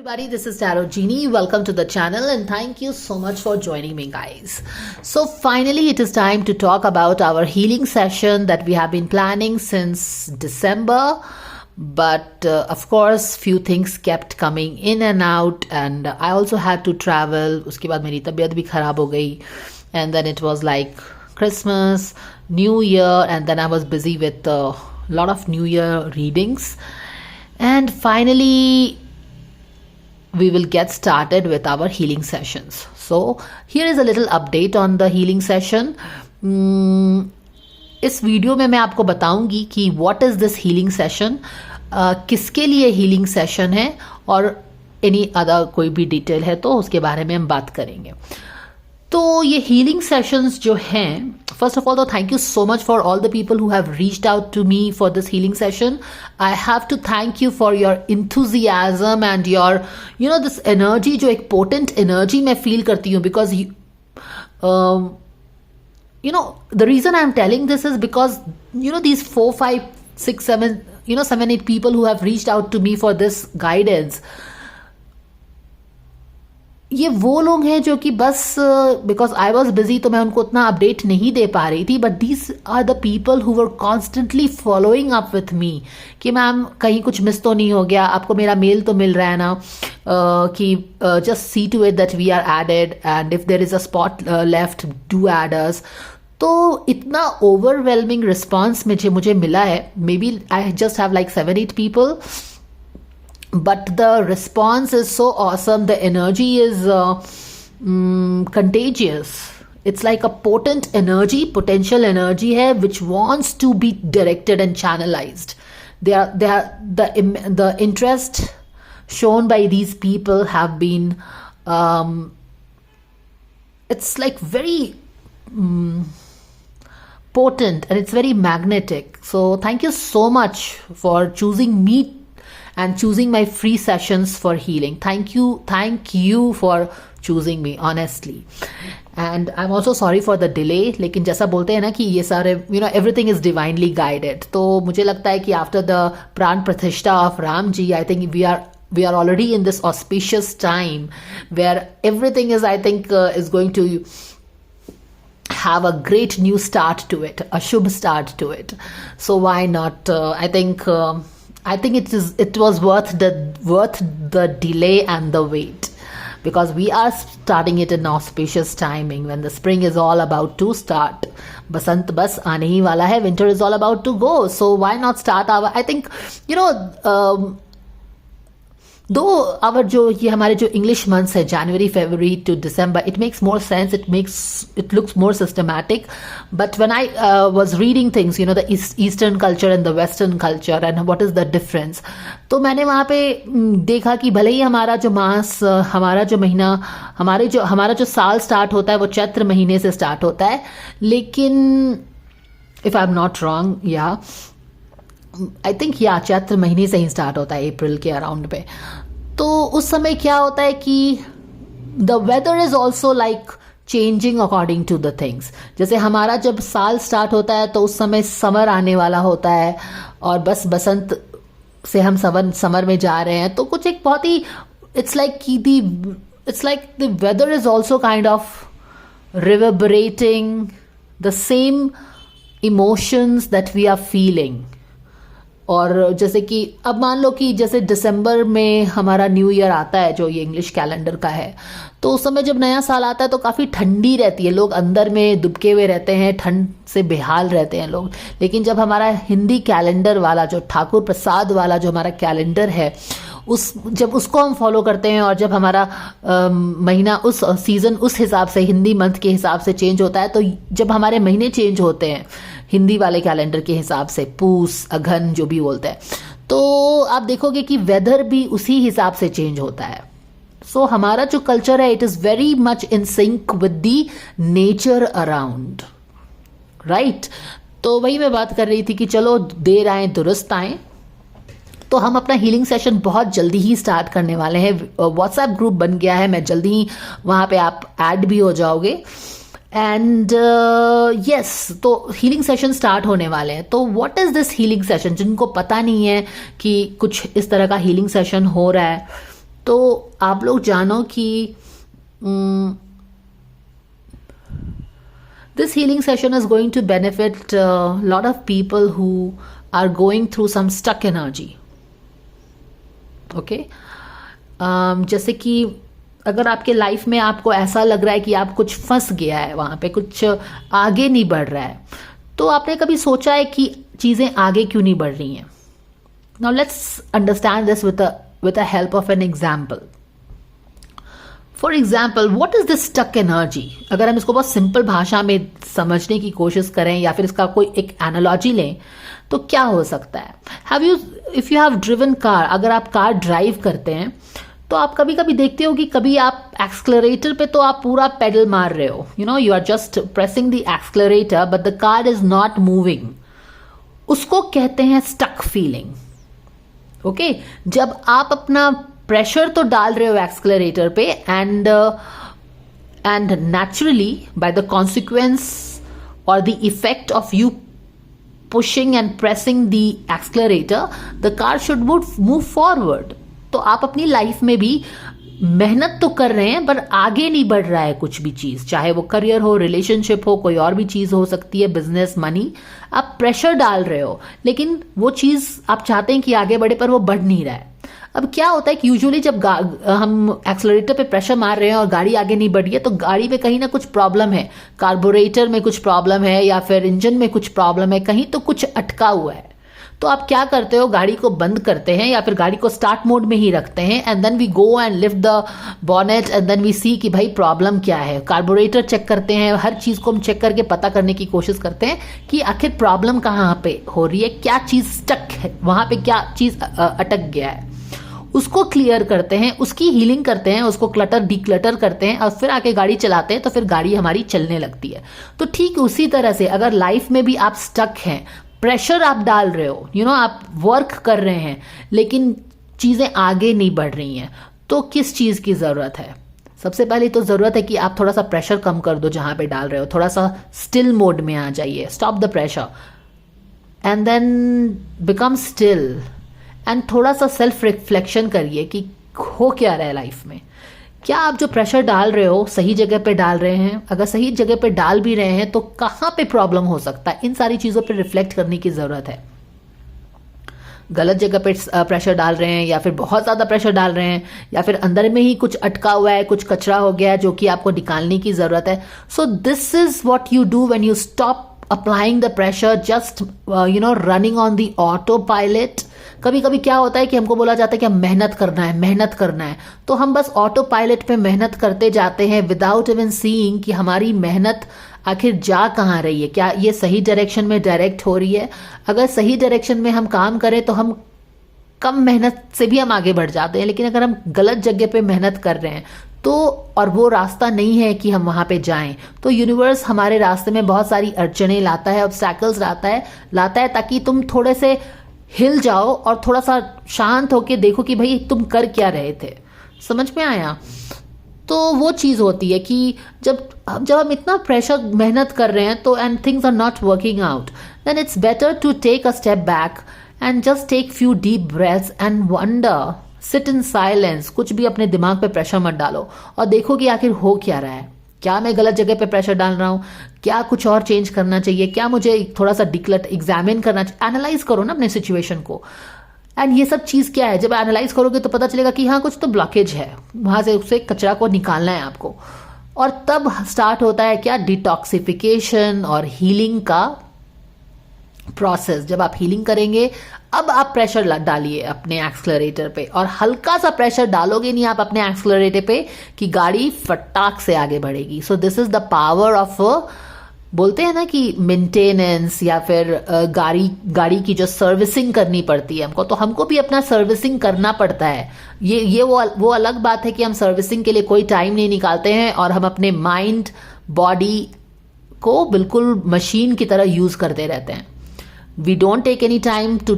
Everybody, this is Tarot Genie. Welcome to the channel and thank you so much for joining me, guys. So finally it is time to talk about our healing session that we have been planning since December, but of course few things kept coming in and out, and I also had to travel. उसके बाद मेरी तबीयत भी खराब हो गई, and then it was like Christmas, New Year, and then I was busy with a lot of New Year readings, and finally we will get started with our healing sessions. So here is a little update on the healing session. इस video में मैं आपको बताऊंगी कि what is this healing session, किसके लिए healing session है, और any other कोई भी डिटेल है तो उसके बारे में हम बात करेंगे. तो ये healing sessions जो हैं, first of all, तो thank you so much for all the people who have reached out to me for this healing session. I have to thank you for your enthusiasm and your, this energy, जो एक potent energy मैं feel करती हूँ, because the reason I'm telling this is because, these 4, 5, 6, 7, 7, 8 people who have reached out to me for this guidance, ये वो लोग हैं जो कि बस बिकॉज आई वॉज बिजी तो मैं उनको उतना अपडेट नहीं दे पा रही थी, but these are the people who were constantly following up with me कि मैम कहीं कुछ मिस तो नहीं हो गया, आपको मेरा मेल तो मिल रहा है ना, कि just see to it that we are added and if there is a spot left do add us. तो इतना ओवरवेलमिंग रिस्पॉन्स मुझे मिला है. Maybe I just have like 7-8 people, but the response is so awesome. The energy is contagious. It's like a potent energy, potential energy hai, which wants to be directed and channelized. The interest shown by these people have been it's like very potent, and it's very magnetic. So thank you so much for choosing me and choosing my free sessions for healing. Thank you for choosing me, honestly. And I'm also sorry for the delay. लेकिन जैसा बोलते हैं ना कि ये सारे everything is divinely guided. तो मुझे लगता है कि after the प्राण प्रतिष्ठा of Ram ji, I think we are already in this auspicious time where everything is, I think, is going to have a great new start to it, a shubh start to it. So why not? I think it was worth the delay and the wait, because we are starting it in auspicious timing when the spring is all about to start. Basant bas aane hi wala hai, winter is all about to go. So why not start our, I think, though our ये हमारे जो English months है, January, February to December, it makes more sense, it looks more systematic. But when I was reading things, the Eastern culture and the Western culture and what is the difference, तो मैंने वहाँ पे देखा कि भले ही हमारा जो मास, हमारा जो महीना, हमारा जो साल स्टार्ट होता है वो चैत्र महीने से स्टार्ट होता है, लेकिन if I'm not wrong, I think Chaitra महीने से ही स्टार्ट होता है, अप्रैल के अराउंड पे. तो उस समय क्या होता है कि the weather is also like changing according to the things. जैसे हमारा जब साल स्टार्ट होता है तो उस समय समर आने वाला होता है, और बस बसंत से हम समर में जा रहे हैं. तो कुछ एक बहुत ही it's like the weather is also kind of reverberating the same emotions that we are feeling. और जैसे कि अब मान लो कि जैसे दिसंबर में हमारा न्यू ईयर आता है जो ये इंग्लिश कैलेंडर का है, तो उस समय जब नया साल आता है तो काफ़ी ठंडी रहती है, लोग अंदर में दुबके हुए रहते हैं, ठंड से बेहाल रहते हैं लोग. लेकिन जब हमारा हिंदी कैलेंडर वाला जो ठाकुर प्रसाद वाला जो हमारा कैलेंडर है, जब उसको हम फॉलो करते हैं, और जब हमारा महीना उस सीज़न उस हिसाब से हिंदी मंथ के हिसाब से चेंज होता है, तो जब हमारे महीने चेंज होते हैं हिंदी वाले कैलेंडर के हिसाब से, पूस अघन जो भी बोलते हैं, तो आप देखोगे कि वेदर भी उसी हिसाब से चेंज होता है. सो हमारा जो कल्चर है, it is very much in sync with the nature around, right. तो वही मैं बात कर रही थी कि चलो देर आए दुरुस्त आए. तो हम अपना हीलिंग सेशन बहुत जल्दी ही स्टार्ट करने वाले हैं. व्हाट्सएप ग्रुप बन गया है, मैं जल्दी ही वहाँ पे आप ऐड भी हो जाओगे. एंड यस, तो हीलिंग सेशन स्टार्ट होने वाले हैं. तो what is this healing session, जिनको पता नहीं है कि कुछ इस तरह का हीलिंग सेशन हो रहा है, तो आप लोग जानो कि this healing session is going to benefit a lot of people who are going through some stuck energy. Okay? जैसे कि अगर आपके लाइफ में आपको ऐसा लग रहा है कि आप कुछ फंस गया है, वहाँ पे कुछ आगे नहीं बढ़ रहा है, तो आपने कभी सोचा है कि चीज़ें आगे क्यों नहीं बढ़ रही हैं? Now let's understand this with the help of an example. For example, what is this stuck energy? अगर हम इसको बहुत सिंपल भाषा में समझने की कोशिश करें या फिर इसका कोई एक एनालॉजी लें तो क्या हो सकता है? If you have driven car, अगर आप कार ड्राइव करते हैं तो आप कभी कभी देखते हो कि कभी आप एक्सलरेटर पे तो आप पूरा पेडल मार रहे हो, you are just pressing the accelerator but the car is not moving. उसको कहते हैं स्टक फीलिंग. ओके, जब आप अपना प्रेशर तो डाल रहे हो एक्सलरेटर पे and naturally by the consequence or the effect of you pushing and pressing the accelerator the car should move forward. तो आप अपनी लाइफ में भी मेहनत तो कर रहे हैं पर आगे नहीं बढ़ रहा है कुछ भी चीज, चाहे वो करियर हो, रिलेशनशिप हो, कोई और भी चीज हो सकती है, बिजनेस, मनी. आप प्रेशर डाल रहे हो लेकिन वो चीज आप चाहते हैं कि आगे बढ़े पर वो बढ़ नहीं रहा है. अब क्या होता है कि यूजुअली जब हम एक्सलरेटर पे प्रेशर मार रहे हैं और गाड़ी आगे नहीं बढ़ी है तो गाड़ी में कहीं ना कुछ प्रॉब्लम है, कार्बोरेटर में कुछ प्रॉब्लम है या फिर इंजन में कुछ प्रॉब्लम है, कहीं तो कुछ अटका हुआ है. तो आप क्या करते हो, गाड़ी को बंद करते हैं या फिर गाड़ी को स्टार्ट मोड में ही रखते हैं and then we go and lift the bonnet and then we see कि भाई प्रॉब्लम क्या है. कार्बोरेटर चेक करते हैं, हर चीज को हम चेक करके पता करने की कोशिश करते हैं कि आखिर प्रॉब्लम कहाँ पे हो रही है, क्या चीज स्टक है, वहां पे क्या चीज अटक गया है. उसको क्लियर करते हैं, उसकी हीलिंग करते हैं, उसको क्लटर डिक्लटर करते हैं और फिर आके गाड़ी चलाते हैं तो फिर गाड़ी हमारी चलने लगती है. तो ठीक उसी तरह से अगर लाइफ में भी आप स्टक हैं, प्रेशर आप डाल रहे हो, आप वर्क कर रहे हैं लेकिन चीजें आगे नहीं बढ़ रही हैं, तो किस चीज की जरूरत है? सबसे पहले तो जरूरत है कि आप थोड़ा सा प्रेशर कम कर दो जहां पे डाल रहे हो, थोड़ा सा स्टिल मोड में आ जाइए, stop the pressure and then become still and थोड़ा सा सेल्फ रिफ्लेक्शन करिए कि हो क्या रहा है लाइफ में. क्या आप जो प्रेशर डाल रहे हो सही जगह पे डाल रहे हैं? अगर सही जगह पे डाल भी रहे हैं तो कहाँ पे प्रॉब्लम हो सकता है? इन सारी चीज़ों पे रिफ्लेक्ट करने की ज़रूरत है. गलत जगह पे प्रेशर डाल रहे हैं या फिर बहुत ज़्यादा प्रेशर डाल रहे हैं या फिर अंदर में ही कुछ अटका हुआ है, कुछ कचरा हो गया है जो कि आपको निकालने की ज़रूरत है. So this is what you do when you stop applying the pressure, just running on the autopilot. कभी कभी क्या होता है कि हमको बोला जाता है कि हम मेहनत करना है, तो हम बस ऑटो पायलट पे मेहनत करते जाते हैं विदाउट इवन सीइंग कि हमारी मेहनत आखिर जा कहाँ रही है, क्या ये सही डायरेक्शन में डायरेक्ट हो रही है. अगर सही डायरेक्शन में हम काम करें तो हम कम मेहनत से भी हम आगे बढ़ जाते हैं, लेकिन अगर हम गलत जगह पे मेहनत कर रहे हैं तो और वो रास्ता नहीं है कि हम वहां पे जाएं, तो यूनिवर्स हमारे रास्ते में बहुत सारी अड़चने लाता है, ऑब्स्टैकल्स लाता है ताकि तुम थोड़े से हिल जाओ और थोड़ा सा शांत होके देखो कि भाई तुम कर क्या रहे थे. समझ में आया? तो वो चीज होती है कि जब हम इतना प्रेशर मेहनत कर रहे हैं तो and things are not working out, then it's better to take a step back and just take few deep breaths and wonder, sit in silence. कुछ भी अपने दिमाग पे प्रेशर मत डालो और देखो कि आखिर हो क्या रहा है. क्या मैं गलत जगह पे प्रेशर डाल रहा हूँ? क्या कुछ और चेंज करना चाहिए? क्या मुझे थोड़ा सा एग्जामिन करना चाहिए? एनालाइज करो ना अपने सिचुएशन को. एंड ये सब चीज़ क्या है, जब एनालाइज करोगे तो पता चलेगा कि हाँ कुछ तो ब्लॉकेज है, वहाँ से उससे कचरा को निकालना है आपको. और तब स्टार्ट होता है क्या, डिटॉक्सिफिकेशन और हीलिंग का प्रोसेस. जब आप हीलिंग करेंगे अब आप प्रेशर डालिए अपने एक्सलरेटर पे और हल्का सा प्रेशर डालोगे नहीं आप अपने एक्सलरेटर पे कि गाड़ी फटाक से आगे बढ़ेगी. So this is the power of, बोलते हैं ना कि मेंटेनेंस या फिर गाड़ी की जो सर्विसिंग करनी पड़ती है हमको, तो हमको भी अपना सर्विसिंग करना पड़ता है. ये वो अलग बात है कि हम सर्विसिंग के लिए कोई टाइम नहीं निकालते हैं और हम अपने माइंड बॉडी को बिल्कुल मशीन की तरह यूज करते रहते हैं. We don't take any time to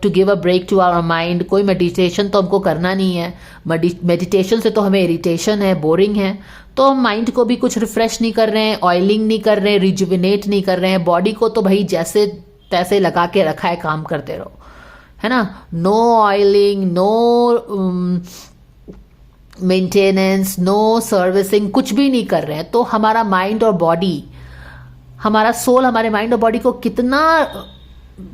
give a break to our mind. कोई मेडिटेशन तो हमको करना नहीं है. मेडिटेशन से तो हमें इरिटेशन है, बोरिंग है, तो हम माइंड को भी कुछ रिफ्रेश नहीं कर रहे हैं, ऑयलिंग नहीं कर रहे हैं, रिजुविनेट नहीं कर रहे हैं. बॉडी को तो भाई जैसे तैसे लगा के रखा है, काम करते रहो, है ना. No oiling, no maintenance, no servicing, कुछ भी नहीं कर रहे हैं, तो हमारा माइंड और बॉडी, हमारा सोल हमारे माइंड और बॉडी को कितना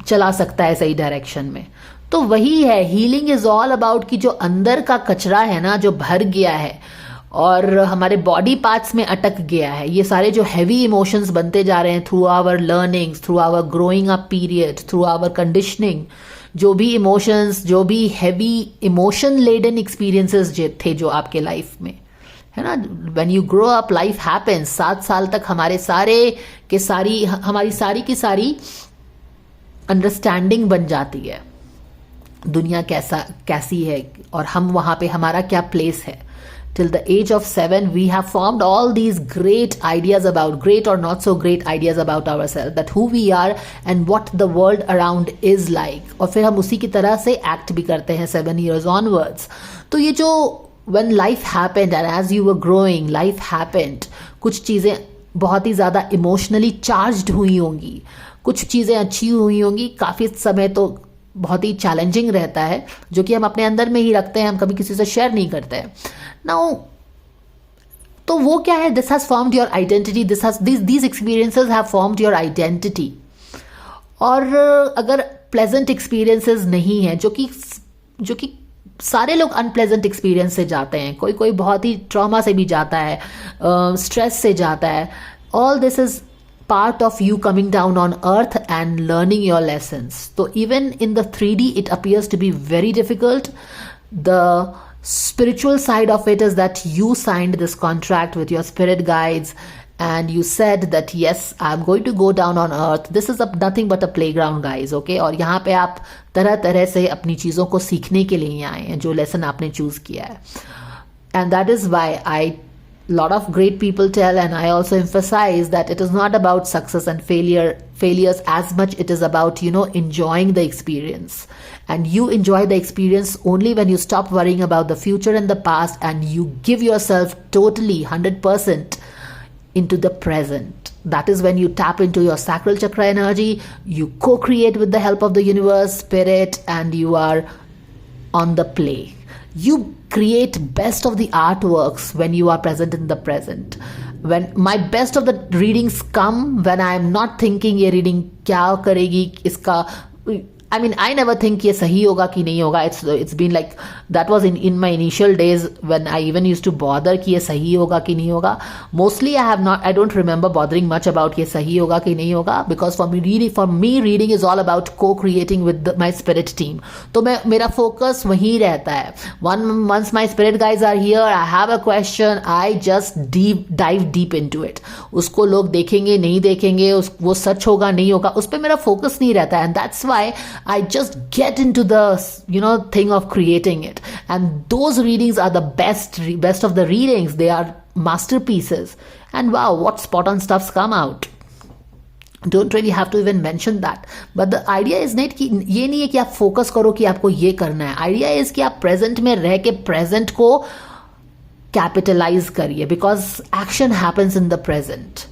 चला सकता है सही डायरेक्शन में? तो वही है, हीलिंग इज ऑल अबाउट कि जो अंदर का कचरा है ना, जो भर गया है और हमारे बॉडी पार्ट्स में अटक गया है, ये सारे जो हैवी इमोशंस बनते जा रहे हैं through our learnings, through our growing up period, through our conditioning, जो भी इमोशंस, जो भी हैवी इमोशन लेडन एक्सपीरियंसेस थे जो आपके लाइफ में है ना, when you grow up life happens. 7 साल तक हमारे हमारी सारी की सारी अंडरस्टैंडिंग बन जाती है, दुनिया कैसी है और हम वहां पे हमारा क्या प्लेस है। Till the age of 7 we have formed all these great or not so great ideas about ourselves, that who we are and what the world around is like, और फिर हम उसी की तरह से एक्ट भी करते हैं 7 years onwards। तो ये जो when life happened and as you were growing, life happened, कुछ चीज़ें बहुत ही ज़्यादा इमोशनली चार्ज्ड हुई होंगी, कुछ चीज़ें अच्छी हुई होंगी, काफ़ी समय तो बहुत ही चैलेंजिंग रहता है जो कि हम अपने अंदर में ही रखते हैं, हम कभी किसी से शेयर नहीं करते हैं। नाउ तो वो क्या है, this has formed your identity, these experiences have formed your identity. और अगर प्लेजेंट एक्सपीरियंसेस नहीं है, जो कि सारे लोग अनप्लेजेंट एक्सपीरियंस से जाते हैं, कोई बहुत ही ट्रॉमा से भी जाता है, स्ट्रेस से जाता है, all this is part of you coming down on earth and learning your lessons. So even in the 3D it appears to be very difficult. The spiritual side of it is that you signed this contract with your spirit guides and you said that yes, I'm going to go down on earth. This is nothing but a playground, guys, okay? और यहाँ पे आप तरह तरह से अपनी चीज़ों को सीखने के लिए आए हैं, जो लेसन आपने चूज किया है। And that is why lot of great people tell, and I also emphasize, that it is not about success and failures as much it is about enjoying the experience, and you enjoy the experience only when you stop worrying about the future and the past and you give yourself totally 100% into the present. That is when you tap into your sacral chakra energy, you co-create with the help of the universe, spirit, and you are on the play. You create best of the artworks when you are present in the present. When my best of the readings come when I am not thinking ये reading क्या करेगी, इसका I mean, I never think ये सही होगा कि नहीं होगा. It's been like that was in my initial days when I even used to bother कि ये सही होगा कि नहीं होगा. Mostly I don't remember bothering much about ये सही होगा कि नहीं होगा, because for me reading is all about co-creating with my spirit team. तो मेरा focus वहीं रहता है. Once my spirit guides are here, I have a question, I just dive deep into it. उसको लोग देखेंगे नहीं देखेंगे, वो सच होगा नहीं होगा, उस पर मेरा focus नहीं रहता है. And that's why I just get into the thing of creating it, and those readings are the best of the readings. They are masterpieces, and wow, what spot on stuffs come out. Don't really have to even mention that, but the idea is not कि ये नहीं है कि आप focus करो कि आपको ये करना है. Idea is कि आप present में रह के present को capitalize करिए, because action happens in the present.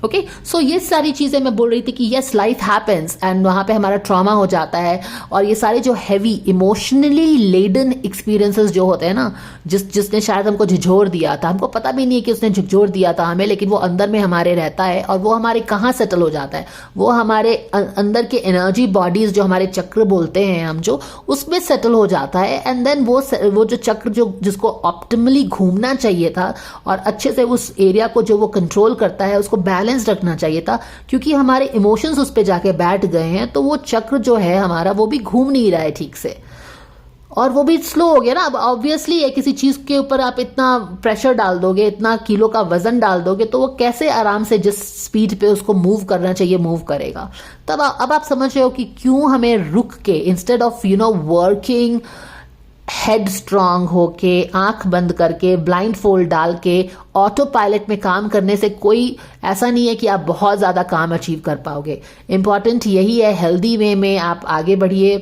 Okay, so ये सारी चीज़ें मैं बोल रही थी कि येस, लाइफ हैपेंस एंड वहाँ पे हमारा ट्रॉमा हो जाता है, और ये सारे जो हैवी इमोशनली लेडन एक्सपीरियंसेस जो होते हैं ना, जिसने शायद हमको झिझोर दिया था, हमको पता भी नहीं है कि उसने झिझोर दिया था हमें, लेकिन वो अंदर में हमारे रहता है, और वो हमारे कहाँ सेटल हो जाता है, वो हमारे अंदर के एनर्जी बॉडीज जो हमारे चक्र बोलते हैं हम, जो उसमें सेटल हो जाता है. एंड देन वो जो चक्र जिसको ऑप्टिमली घूमना चाहिए था और अच्छे से उस एरिया को जो वो कंट्रोल करता है, उसको बैलेंस रखना चाहिए था, क्योंकि हमारे इमोशंस उस पे जाके बैठ गए हैं, तो वो चक्र जो है हमारा वो भी घूम नहीं रहा है ठीक से, और वो भी स्लो हो गया ना. अब ऑब्वियसली है, किसी चीज के ऊपर आप इतना प्रेशर डाल दोगे, इतना किलो का वजन डाल दोगे, तो वो कैसे आराम से जिस स्पीड पे उसको मूव करना चाहिए मूव करेगा. तब अब आप समझ रहे हो कि क्यों हमें रुक के, instead of working head strong होके, आंख बंद करके, ब्लाइंड फोल्ड डाल के ऑटो पायलट में काम करने से कोई ऐसा नहीं है कि आप बहुत ज़्यादा काम अचीव कर पाओगे. इंपॉर्टेंट यही है, हेल्दी वे में आप आगे बढ़िए,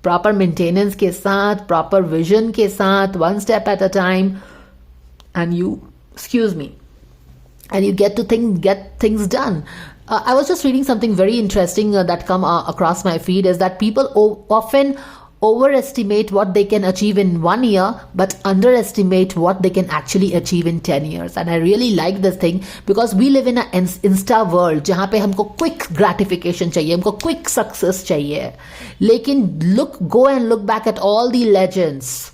प्रॉपर मेंटेनेंस के साथ, प्रॉपर विजन के साथ, one step at a time, and you get things done. I was just reading something very interesting that come across my feed, is that people often overestimate what they can achieve in 1 year but underestimate what they can actually achieve in 10 years. And I really like this thing because we live in an insta world जहाँ पे हमको quick gratification चाहिए, हमको quick success चाहिए. लेकिन go and look back at all the legends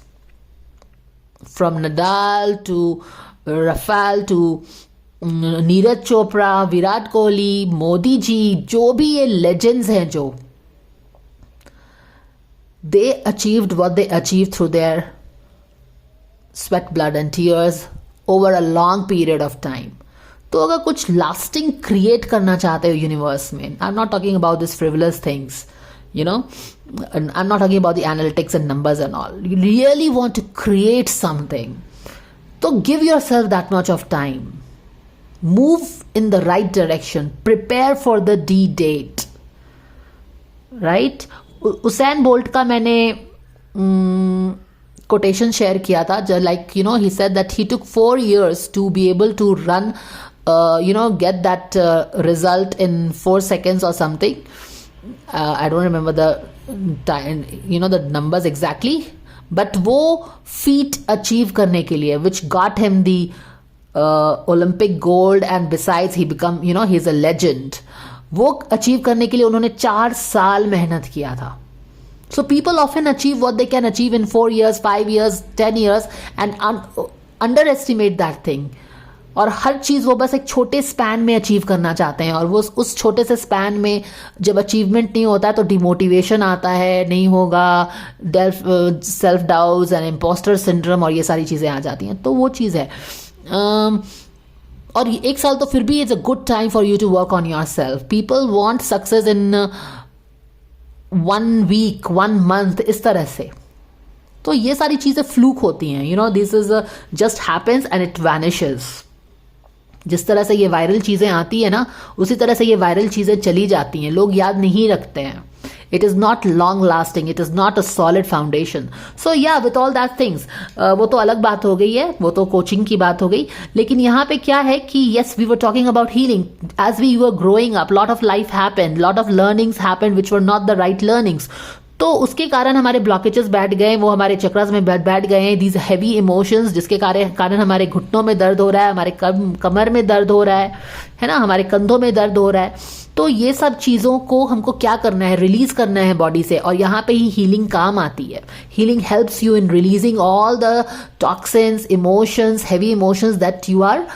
from Nadal to Rafael to Neeraj Chopra, Virat Kohli, Modi ji, जो भी ये legends हैं जो they achieved what they achieved through their sweat, blood and tears over a long period of time. तो अगर कुछ lasting create करना चाहते हो यूनिवर्स में, I'm not talking about this frivolous things, you know, and I'm not talking about the analytics and numbers and all. You really want to create something, so give yourself that much of time. Move in the right direction. Prepare for the D-date. Right? Usain Bolt का मैंने quotation share किया था, like you know he said that he took 4 years to be able to run get that result in 4 seconds or something. I don't remember the time, the numbers exactly, but वो feat achieve करने के लिए which got him the Olympic gold, and besides he become he's a legend. वो achieve करने के लिए उन्होंने 4 साल मेहनत किया था. So people often achieve what they can achieve in 4 years, 5 years, 10 years and under estimate that thing. और हर चीज़ वो बस एक छोटे स्पैन में अचीव करना चाहते हैं, और वो उस छोटे से स्पैन में जब अचीवमेंट नहीं होता है तो डिमोटिवेशन आता है, नहीं होगा, self doubts and imposter syndrome और ये सारी चीज़ें आ जाती हैं. तो वो चीज़ है. और 1 साल तो फिर भी it's a good time for you to work on yourself. People want success in 1 week, 1 month, इस तरह से. तो ये सारी चीज़ें फ्लूक होती हैं. This is just happens and it vanishes. जिस तरह से ये वायरल चीज़ें आती है ना, उसी तरह से ये वायरल चीज़ें चली जाती हैं. लोग याद नहीं रखते हैं. It is not long lasting. It is not a solid foundation. So yeah, with all that things, वो तो अलग बात हो गई है, वो तो कोचिंग की बात हो गई. लेकिन यहाँ पे क्या है कि yes, we were talking about healing. As we were growing up, lot of life happened, lot of learnings happened which were not the right learnings. तो उसके कारण हमारे ब्लॉकेजेस बैठ गए, वो हमारे चक्रास में बैठ गए हैं. दीज हैवी इमोशंस जिसके कारण हमारे घुटनों में दर्द हो रहा है, हमारे कमर में दर्द हो रहा है ना, हमारे कंधों में दर्द हो रहा है. तो ये सब चीज़ों को हमको क्या करना है, रिलीज करना है बॉडी से. और यहाँ पे ही हीलिंग काम आती है. Healing helps you in releasing all the toxins, emotions, heavy emotions that you are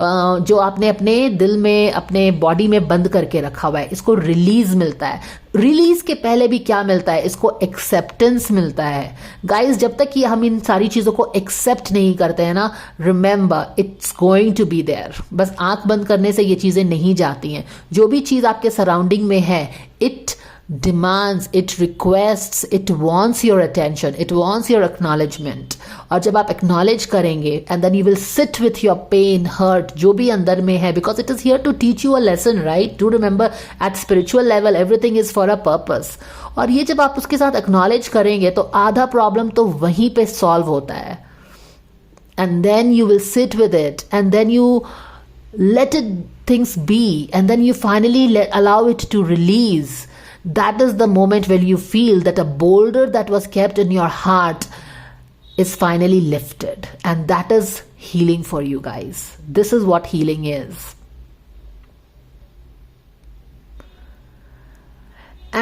जो आपने अपने दिल में, अपने बॉडी में बंद करके रखा हुआ है. इसको रिलीज मिलता है. रिलीज के पहले भी क्या मिलता है, इसको एक्सेप्टेंस मिलता है. गाइस, जब तक कि हम इन सारी चीज़ों को एक्सेप्ट नहीं करते हैं ना, remember it's going to be there. बस आंख बंद करने से ये चीज़ें नहीं जाती हैं. जो भी चीज़ आपके सराउंडिंग में है, it demands, it requests, it wants your attention, it wants your acknowledgement. और जब आप acknowledge करेंगे and then you will sit with your pain, hurt, जो भी अंदर में है, because it is here to teach you a lesson, right? Do remember, at spiritual level everything is for a purpose. और ये जब आप उसके साथ acknowledge करेंगे तो आधा problem तो वहीं पे solve होता है. And then you will sit with it, and then you let it things be, and then you finally allow it to release. That is the moment when you feel that a boulder that was kept in your heart is finally lifted. And that is healing for you guys. This is what healing is.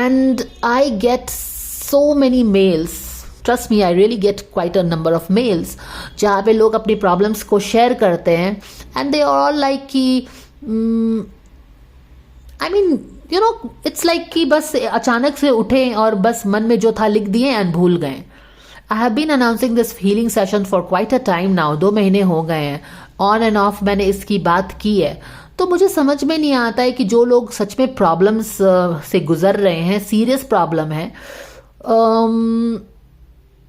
And I get so many mails. Trust me, I really get quite a number of mails जहाँ पे लोग अपनी problems को share करते हैं. And they are all like कि I mean, it's like कि बस अचानक से उठे और बस मन में जो था लिख दिए एंड भूल गए. I have been announcing this healing session for quite a time now. 2 महीने हो गए हैं, ऑन एंड ऑफ मैंने इसकी बात की है. तो मुझे समझ में नहीं आता है कि जो लोग सच में प्रॉब्लम्स से गुजर रहे हैं, सीरियस प्रॉब्लम है,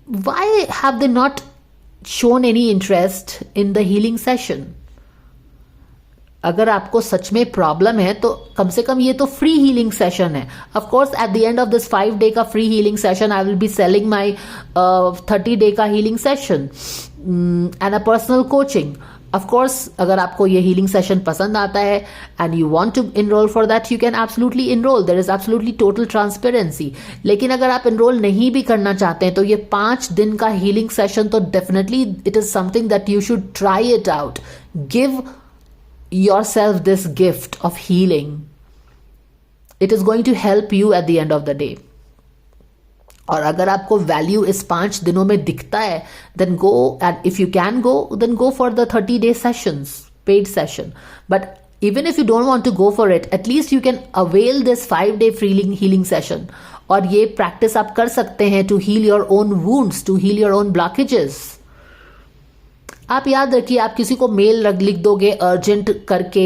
why have they not shown any interest in the healing session. अगर आपको सच में प्रॉब्लम है तो कम से कम ये तो फ्री हीलिंग सेशन है. Of course at the end of this 5 day का free healing session I will be selling my 30 day का healing session and a personal coaching. Of course अगर आपको ये हीलिंग सेशन पसंद आता है and you want to enrol for that, you can absolutely enrol, there is absolutely total transparency. लेकिन अगर आप इनरोल नहीं भी करना चाहते हैं तो ये 5 दिन का हीलिंग सेशन तो definitely it is something that you should try it out. Give yourself this gift of healing. It is going to help you at the end of the day. और अगर आपको वैल्यू इस 5 दिनों में दिखता है, then go, and if you can go, then go for the 30-day sessions, paid session. But even if you don't want to go for it, at least you can avail this 5-day healing session. और ये practice आप कर सकते हैं to heal your own wounds, to heal your own blockages. आप याद रखिए, आप किसी को मेल लिख दोगे अर्जेंट करके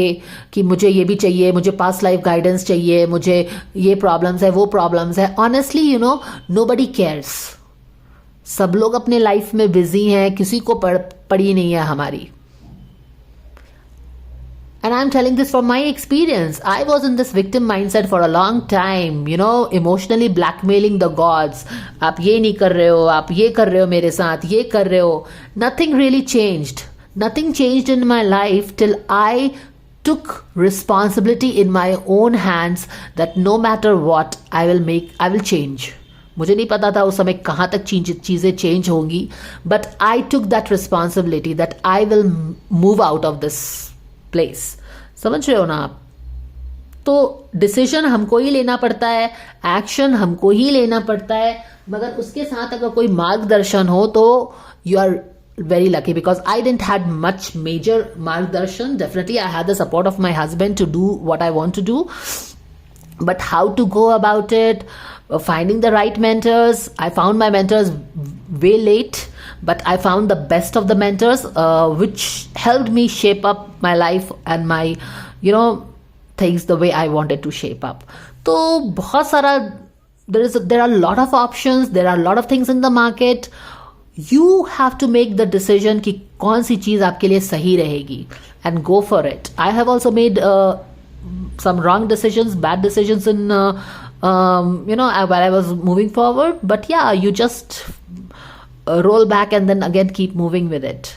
कि मुझे ये भी चाहिए, मुझे पास्ट लाइफ गाइडेंस चाहिए, मुझे ये प्रॉब्लम्स है, वो प्रॉब्लम्स है, honestly you know nobody cares. सब लोग अपने लाइफ में बिजी हैं, किसी को पड़ी नहीं है हमारी। And I'm telling this from my experience. I was in this victim mindset for a long time, you know, emotionally blackmailing the gods. आप ये नहीं कर रहे हो, आप ये कर रहे हो मेरे साथ, ये कर रहे हो. Nothing really changed. Nothing changed in my life till I took responsibility in my own hands that no matter what, I will change. मुझे नहीं पता था उस समय कहाँ तक चीज़ें चेंज होंगी, but I took that responsibility that I will move out of this place. समझ रहे हो ना आप? तो डिसीजन हमको ही लेना पड़ता है, एक्शन हमको ही लेना पड़ता है, मगर उसके साथ अगर कोई मार्गदर्शन हो तो you are very lucky, because I didn't had much major margdarshan. Definitely I had the support of my husband to do what I want to do, but how to go about it, finding the right mentors. I found my mentors way late, but I found the best of the mentors, which helped me shape up my life and my, you know, things the way I wanted to shape up. तो बहुत सारा there are a lot of options, there are a lot of things in the market. You have to make the decision कि कौन सी चीज आपके लिए सही रहेगी, and go for it. I have also made some wrong decisions, bad decisions in you know, while I was moving forward, but yeah, you just roll back and then again keep moving with it.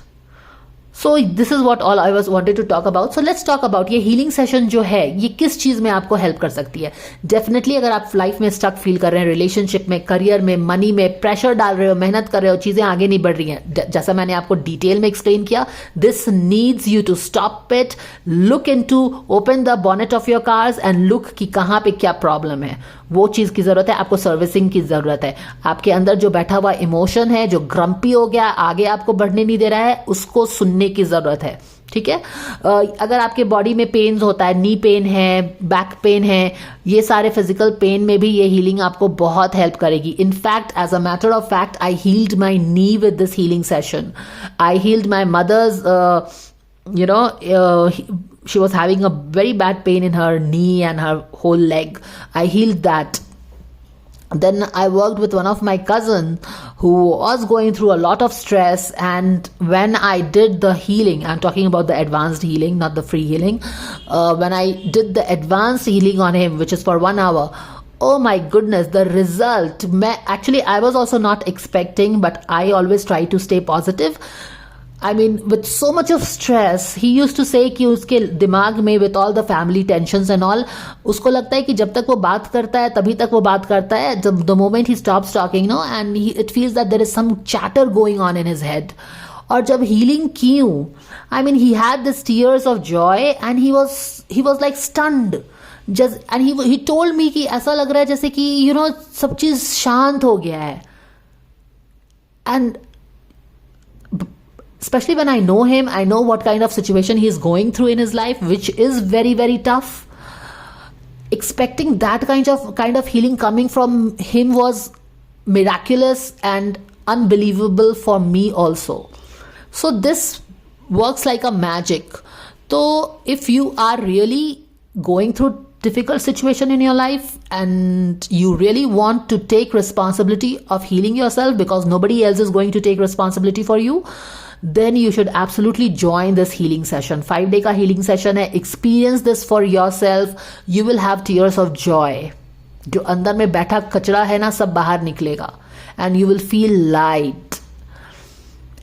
So this is what all I was wanted to talk about. So let's talk about ये healing session जो है ये किस चीज में आपको help कर सकती है. डेफिनेटली अगर आप लाइफ में स्टक फील कर रहे हैं, रिलेशनशिप में, करियर में, मनी में, प्रेशर डाल रहे हो, मेहनत कर रहे हो, चीजें आगे नहीं बढ़ रही हैं, जैसा मैंने आपको डिटेल में एक्सप्लेन किया, this needs you to stop it, look into, open the bonnet of your cars and look कि कहाँ पे क्या प्रॉब्लम है. वो चीज की जरूरत है, आपको सर्विसिंग की जरूरत है. आपके अंदर जो बैठा हुआ इमोशन है, जो ग्रम्पी हो गया, आगे आपको बढ़ने नहीं दे रहा है, उसको सुनने की जरूरत है. ठीक है. अगर आपके बॉडी में पेन्स होता है, नी पेन है, बैक पेन है, ये सारे फिजिकल पेन में भी ये हीलिंग आपको बहुत हेल्प करेगी. In fact as a matter of fact I healed my knee with this healing session. I healed my mother's, you know, she was having a very bad pain in her knee and her whole leg. I healed that. Then I worked with one of my cousins who was going through a lot of stress, and when I did the healing, I'm talking about the advanced healing, not the free healing, when I did the advanced healing on him, which is for 1 hour, oh my goodness, the result, actually I was also not expecting, but I always try to stay positive. I mean, with so much of stress, he used to say कि उसके दिमाग में with all the family tensions and all, उसको लगता है कि जब तक वो बात करता है तभी तक वो बात करता है. जब the moment he stops talking, no, and it feels that there is some chatter going on in his head. और जब healing की हूँ, I mean, he had this tears of joy and he was like stunned. Just, and he told me कि ऐसा लग रहा है जैसे कि you know सब चीज शांत हो गया है. And especially when I know him, I know what kind of situation he is going through in his life, which is very, very tough. Expecting that kind of healing coming from him was miraculous and unbelievable for me also. So this works like a magic. So if you are really going through difficult situation in your life and you really want to take responsibility of healing yourself, because nobody else is going to take responsibility for you, then you should absolutely join this healing session. 5-day का healing session है. Experience this for yourself. You will have tears of joy. जो अंदर में बैठा कचरा है ना, सब बाहर निकलेगा and you will feel light.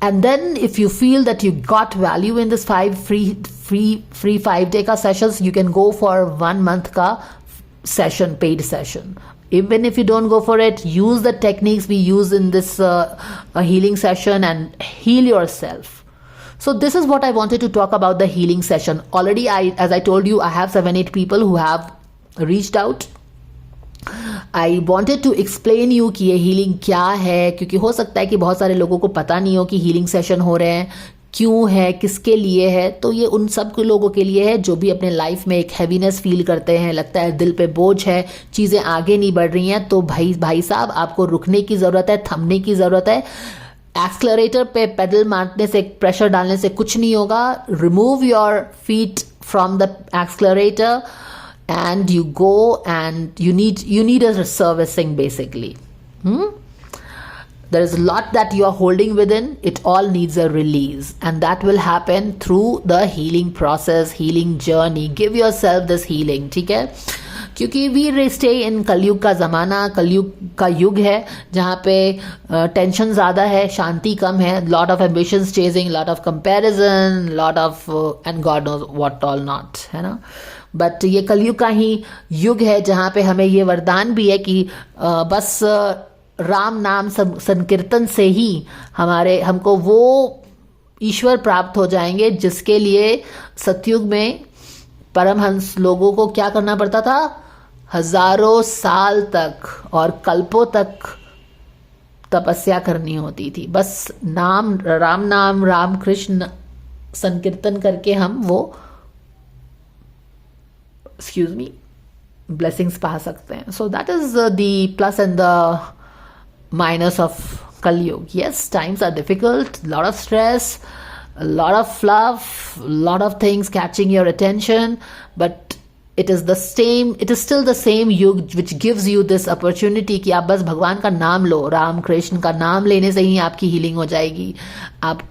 And then if you feel that you got value in this free 5-day ka sessions, you can go for 1 month ka session, paid session. Even if you don't go for it, use the techniques we use in this healing session and heal yourself. So this is what I wanted to talk about the healing session. Already, as I told you, I have 7-8 people who have reached out. I wanted to explain you कि ये healing क्या है, क्योंकि हो सकता है कि बहुत सारे लोगों को पता नहीं हो कि healing session हो रहे हैं, क्यों है, किसके लिए है. तो ये उन सब लोगों के लिए है जो भी अपने लाइफ में एक हैवीनेस फील करते हैं, लगता है दिल पे बोझ है, चीज़ें आगे नहीं बढ़ रही हैं. तो भाई साहब, आपको रुकने की ज़रूरत है, थमने की ज़रूरत है. एक्सलरेटर पे पेडल मारने से, प्रेशर डालने से कुछ नहीं होगा. Remove your feet from the accelerator and you go, and you need a servicing basically. There is a lot that you are holding within. It all needs a release, and that will happen through the healing process, healing journey. Give yourself this healing, ठीक है? क्योंकि we stay in कलयुग का ज़माना, कलयुग का युग है जहाँ पे टेंशन ज़्यादा है, शांति कम है, lot of ambitions chasing, lot of comparison, lot of and God knows what all not, है ना. बट ये कलयुग का ही युग है जहाँ पे हमें ये वरदान भी है कि बस राम नाम संकीर्तन से ही हमको वो ईश्वर प्राप्त हो जाएंगे जिसके लिए सतयुग में परमहंस लोगों को क्या करना पड़ता था, हजारों साल तक और कल्पों तक तपस्या करनी होती थी. बस राम नाम, राम कृष्ण संकीर्तन करके हम वो blessings पा सकते हैं. So that is the plus and the minus of Kali Yuga. Yes, times are difficult, lot of stress, a lot of fluff, lot of things catching your attention, but it is still the same युग which gives you this opportunity कि आप बस भगवान का नाम लो. राम कृष्ण का नाम लेने से ही आपकी हीलिंग हो जाएगी. आप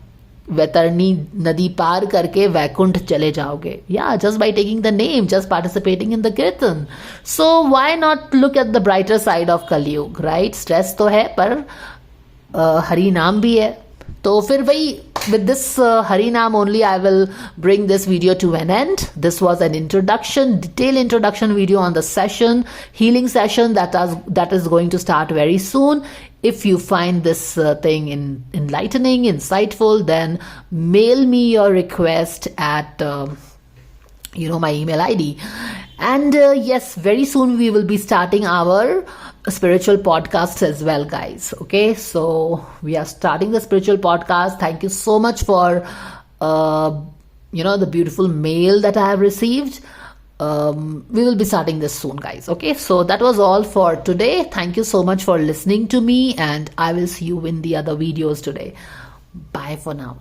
वैतरणी नदी पार करके वैकुंठ चले जाओगे. या just by taking the name, just participating in the kirtan. So why not look at the brighter side of Kaliyuga, right? Stress तो है पर हरि नाम भी है. तो फिर वही, with this Hari Naam only, I will bring this video to an end. This was an detailed introduction video on the healing session that is going to start very soon. If you find this thing enlightening, insightful, then mail me your request at my email ID. And yes, very soon we will be starting our spiritual podcast as well, guys. Okay, so we are starting the spiritual podcast. Thank you so much for the beautiful mail that I have received. We will be starting this soon, guys. Okay, so that was all for today. Thank you so much for listening to me, and I will see you in the other videos today. Bye for now.